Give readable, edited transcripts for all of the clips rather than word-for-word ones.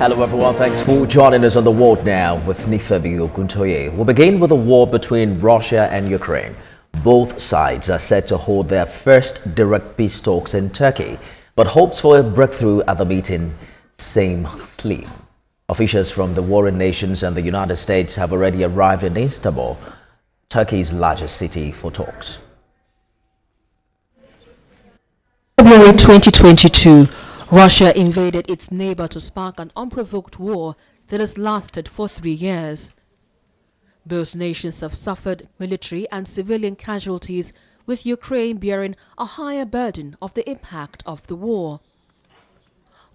Hello everyone, thanks for joining us on The World Now with Nifebi Oguntoye. We'll begin with a war between Russia and Ukraine. Both sides are set to hold their first direct peace talks in Turkey, but hopes for a breakthrough at the meeting seem slim. Officials from the warring nations and the United States have already arrived in Istanbul, Turkey's largest city, for talks. February 2022, Russia invaded its neighbor to spark an unprovoked war that has lasted for 3 years. Both nations have suffered military and civilian casualties, with Ukraine bearing a higher burden of the impact of the war.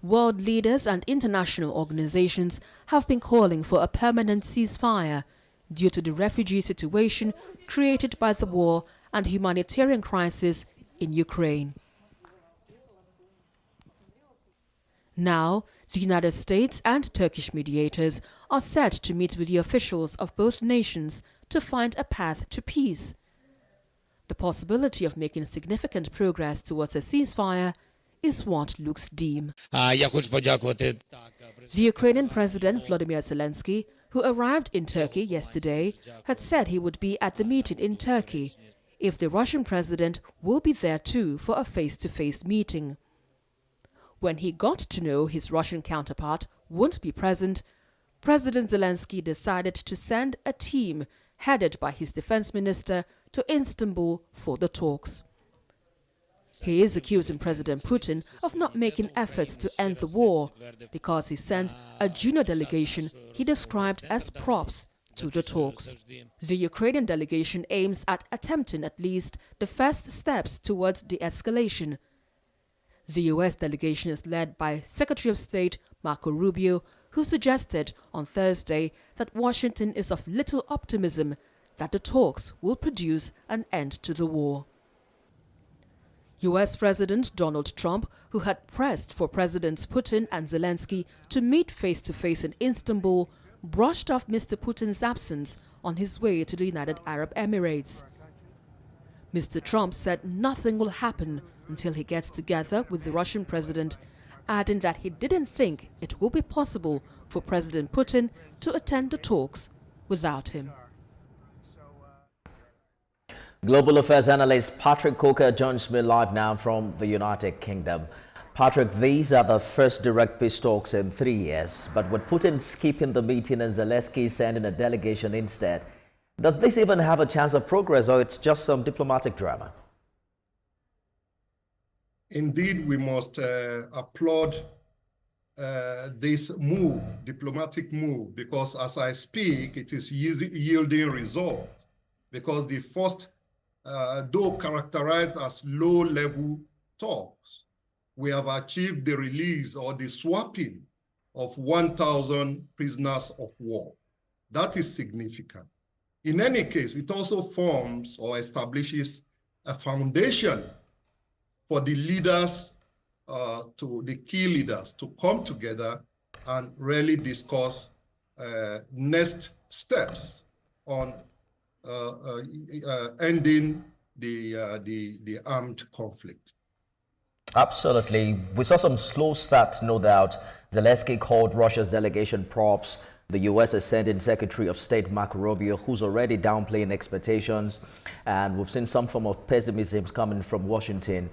World leaders and international organizations have been calling for a permanent ceasefire due to the refugee situation created by the war and humanitarian crisis in Ukraine. Now, the United States and Turkish mediators are set to meet with the officials of both nations to find a path to peace. The possibility of making significant progress towards a ceasefire is what looks dim. The Ukrainian President Volodymyr Zelensky, who arrived in Turkey yesterday, had said he would be at the meeting in Turkey if the Russian president will be there too for a face-to-face meeting. When he got to know his Russian counterpart won't be present, President Zelensky decided to send a team headed by his defense minister to Istanbul for the talks. He is accusing President Putin of not making efforts to end the war because he sent a junior delegation he described as props to the talks. The Ukrainian delegation aims at attempting at least the first steps towards de-escalation. The U.S. delegation is led by Secretary of State Marco Rubio, who suggested on Thursday that Washington is of little optimism that the talks will produce an end to the war. U.S. President Donald Trump, who had pressed for Presidents Putin and Zelensky to meet face-to-face in Istanbul, brushed off Mr. Putin's absence on his way to the United Arab Emirates. Mr. Trump said nothing will happen until he gets together with the Russian president, adding that he didn't think it will be possible for President Putin to attend the talks without him. Global Affairs analyst Patrick Coker joins me live now from the United Kingdom. Patrick, these are the first direct peace talks in 3 years, but with Putin skipping the meeting and Zelensky sending a delegation instead, does this even have a chance of progress, or it's just some diplomatic drama? Indeed, we must applaud this move, diplomatic move, because as I speak, it is yielding results. Because the first, though characterized as low-level talks, we have achieved the release or the swapping of 1,000 prisoners of war. That is significant. In any case, it also forms or establishes a foundation for the leaders, the key leaders, to come together and really discuss next steps on ending the armed conflict. Absolutely. We saw some slow starts, no doubt. Zelensky called Russia's delegation props. The U.S. is sending Secretary of State Marco Rubio, who's already downplaying expectations. And we've seen some form of pessimism coming from Washington.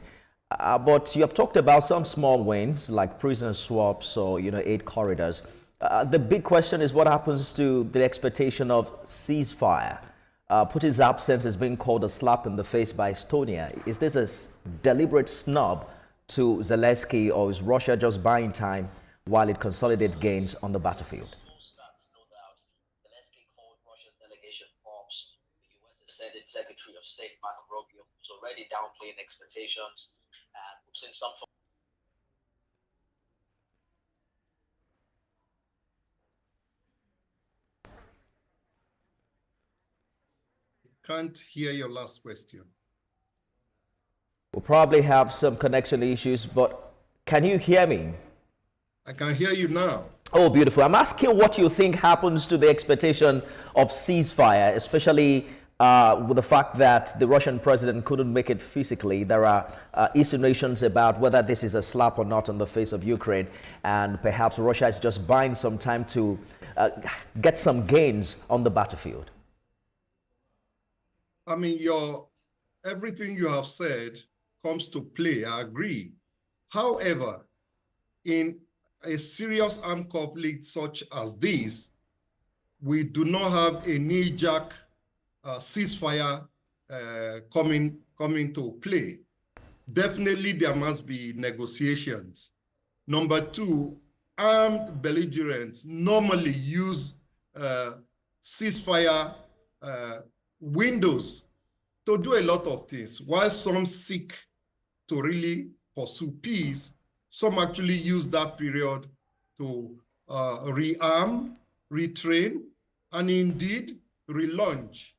But you have talked about some small wins like prisoner swaps or, aid corridors. The big question is what happens to the expectation of ceasefire? Putin's absence is being called a slap in the face by Estonia. Is this a deliberate snub to Zelensky, or is Russia just buying time while it consolidates gains on the battlefield? Zelensky called Russia's delegation props. The U.S. is sending Secretary of State Marco Rubio, who's already downplaying expectations. And we've seen some. Can't hear your last question. We'll probably have some connection issues, but can you hear me? I can hear you now. Oh, beautiful. I'm asking what you think happens to the expectation of ceasefire, especially with the fact that the Russian president couldn't make it physically. There are insinuations about whether this is a slap or not on the face of Ukraine, and perhaps Russia is just buying some time to get some gains on the battlefield. I mean, everything you have said comes to play. I agree. However, in a serious armed conflict such as this, we do not have a knee-jerk ceasefire coming to play. Definitely, there must be negotiations. Number two, armed belligerents normally use ceasefire windows to do a lot of things. While some seek to really pursue peace, some actually use that period to rearm, retrain, and indeed relaunch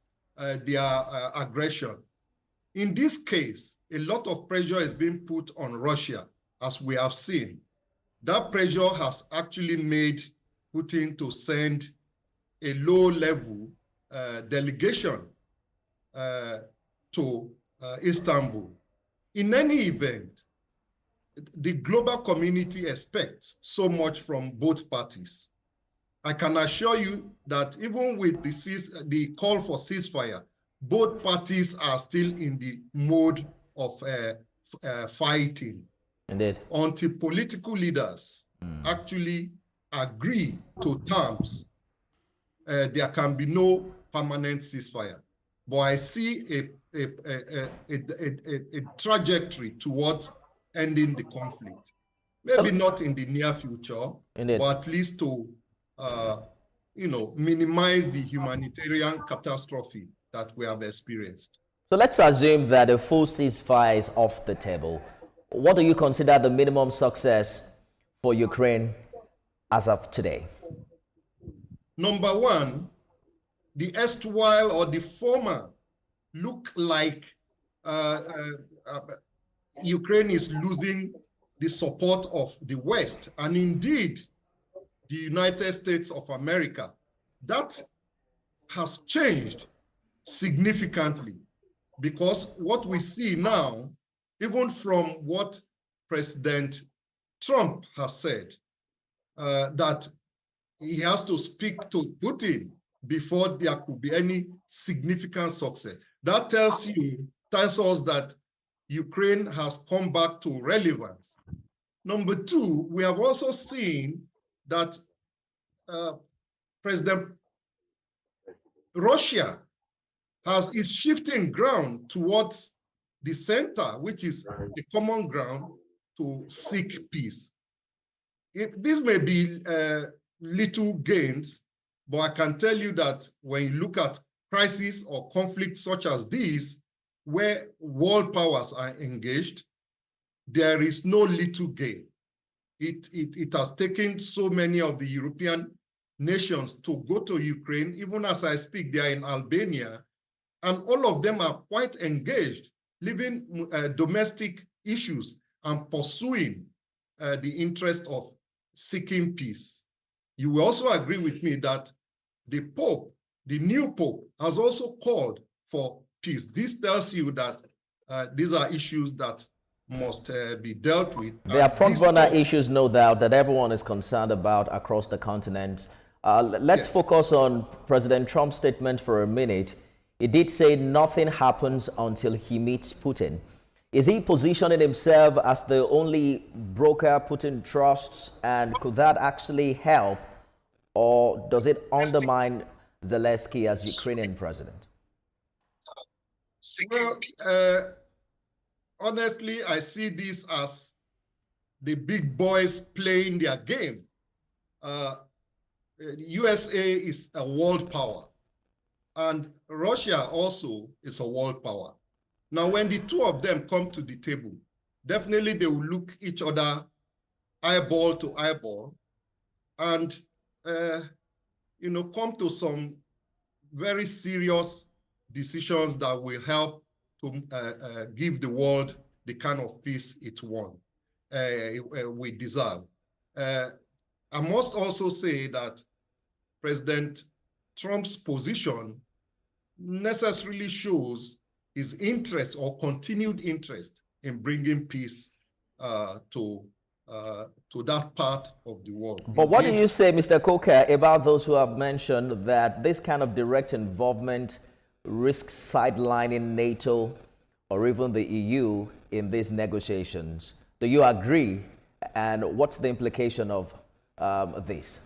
their aggression. In this case, a lot of pressure is being put on Russia, as we have seen. That pressure has actually made Putin to send a low-level delegation to Istanbul. In any event, the global community expects so much from both parties. I can assure you that even with the call for ceasefire, both parties are still in the mode of fighting. Indeed. Until political leaders actually agree to terms, there can be no permanent ceasefire. But I see a trajectory towards ending the conflict. Maybe not in the near future, Indeed. but at least to minimize the humanitarian catastrophe that we have experienced. So let's assume that a full ceasefire is off the table. What do you consider the minimum success for Ukraine as of today? Number one, the erstwhile or the former look like Ukraine is losing the support of the West, and indeed the United States of America. That has changed significantly, because what we see now, even from what President Trump has said, that he has to speak to Putin before there could be any significant success. That tells us that Ukraine has come back to relevance. Number two, we have also seen that President Russia is shifting ground towards the center, which is the common ground to seek peace. This may be little gains, but I can tell you that when you look at crises or conflicts such as these, where world powers are engaged, there is no little gain. It has taken so many of the European nations to go to Ukraine. Even as I speak, they are in Albania, and all of them are quite engaged, leaving domestic issues and pursuing the interest of seeking peace. You will also agree with me that the Pope, the new Pope, has also called for peace. This tells you that these are issues that must be dealt with. There are front-runner issues, no doubt, that everyone is concerned about across the continent. Let's focus on President Trump's statement for a minute. He did say nothing happens until he meets Putin. Is he positioning himself as the only broker Putin trusts, and could that actually help, or does it undermine Zelensky as Ukrainian president? Well, honestly, I see this as the big boys playing their game. USA is a world power, and Russia also is a world power. Now, when the two of them come to the table, definitely they will look each other eyeball to eyeball and come to some very serious decisions that will help to give the world the kind of peace it wants, we deserve. I must also say that President Trump's position necessarily shows his interest or continued interest in bringing peace to that part of the world. But what do you say, Mr. Coker, about those who have mentioned that this kind of direct involvement risks sidelining NATO or even the EU in these negotiations? Do you agree? And what's the implication of this?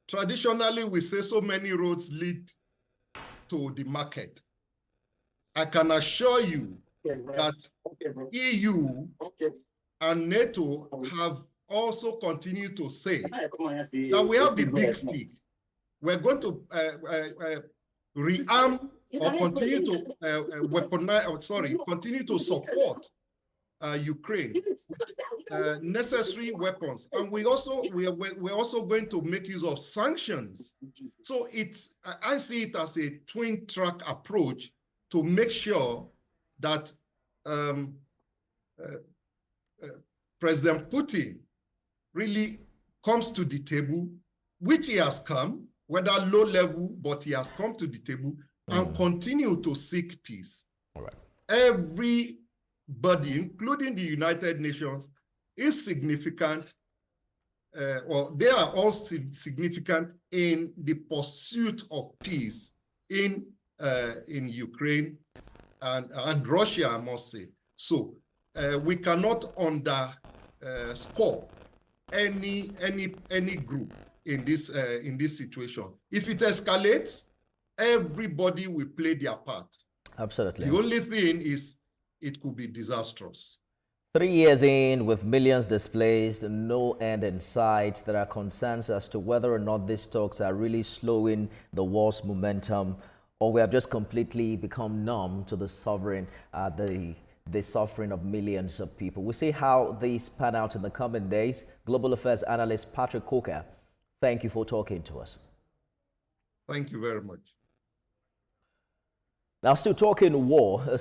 Traditionally, we say so many roads lead to the market. I can assure you that EU and NATO have also continued to say that we have the big stick. We're going to rearm or continue to weaponize, continue to support Ukraine with necessary weapons, and we're also going to make use of sanctions. So I see it as a twin-track approach to make sure that President Putin really comes to the table, which he has come, whether low level, but he has come to the table and continue to seek peace. All right. Everybody, including the United Nations, is significant, or they are all significant in the pursuit of peace in Ukraine and Russia, I must say. So we cannot underscore any group in this situation. If it escalates, everybody will play their part. Absolutely. The only thing is it could be disastrous. 3 years in, with millions displaced, no end in sight, there are concerns as to whether or not these talks are really slowing the war's momentum, or we have just completely become numb to the suffering of millions of people. We'll see how these pan out in the coming days. Global Affairs analyst Patrick Coker, thank you for talking to us. Thank you very much. Now, still talking war.